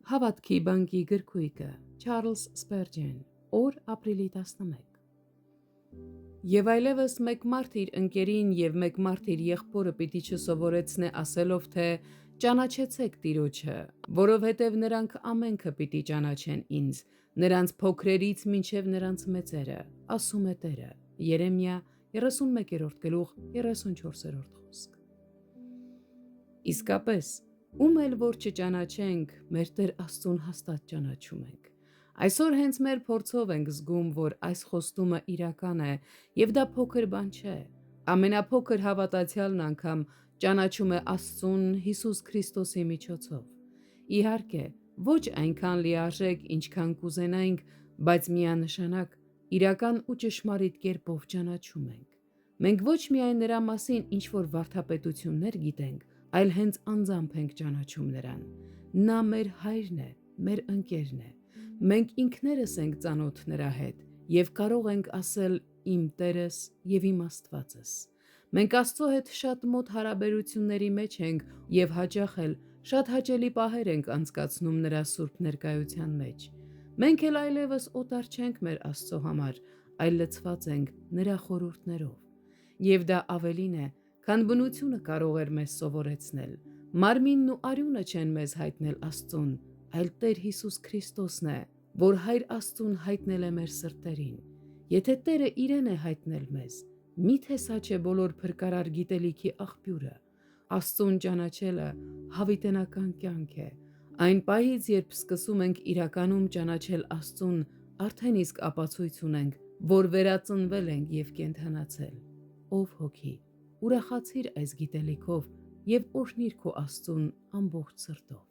Հավատքի բանկի գրքույկը Չարլզ Սպերջեն, օր ապրիլի 11։ Եվ այլևս մեկ մարդ իր ընկերին և մեկ մարդ իր եղբորը պիտի չսովորեցնե ասելով, թե ճանաչեցեք Տիրոջը, որովհետև նրանք ամենքը պիտի ճանաչեն ինձ, նրանց փոքրերից մինչև նրանց մեծերը, ասում է Տերը։ Երեմիա 31-34 խոսք։ Իսկապես, ում էլ որ չճանաչենք, մեր Տեր Աստծուն հաստատ ճանաչում ենք։ Այսօր հենց մեր փորձով ենք զգում, որ այս խոստումը իրական է, և դա փոքր բան չէ։ Ամենափոքր հավատացյալն անգամ ճանաչում է Աստծուն Հիսուս Քրիստոսի միջոցով։ Իհարկե, ոչ այնքան լիարժեք, ինչքան կուզենայինք, բայց միանշանակ իրական ու ճշմարիտ կերպով ճանաչում ենք։ Մենք ոչ միայն նրա մասին ինչ-որ վարդապետություններ գիտենք, այլ հենց անձամբ ենք ճանաչում նրան։ Նա մեր հայրն է, մեր ընկերն է։ Մենք ինքներս ենք ծանոթ նրա հետ և կարող ենք ասել իմ Տերս և իմ Աստվածս։ Մենք Աստծո հետ շատ մոտ հարաբերությունների մեջ ենք և հաճախ էլ շատ հաճելի պահեր ենք անցկացնում նրա սուրբ ներկայության մեջ։ Մենք էլ այլևս օտար չենք մեր Աստծո համար, այլ լցված ենք նրա խորհուրդներով։ Եվ դա ավելին է, քան բնությունը կարող էր մեզ սովորեցնել։ Մարմինն ու արյունը չեն մեզ հայտնել Աստծուն, այլ Տեր Հիսուս Քրիստոսն է, որ Հայր Աստծուն հայտնել է մեր սրտերին։ Եթե Տերը իրեն է հայտնել մեզ, միթե սա չէ բոլոր փրկարար գիտելիքի աղբյուրը։ Աստծուն ճանաչելը հավիտենական կյանք է։ Այն պահից, երբ սկսում ենք իրականում ճանաչել Աստծուն, արդեն իսկ ապացույց ունենք, որ վերածնվել ենք և կենդանացել։ Ով հոգի, ուրախացիր այս գիտելիքով և օրհնիր քո Աստծուն ամբողջ սրտով։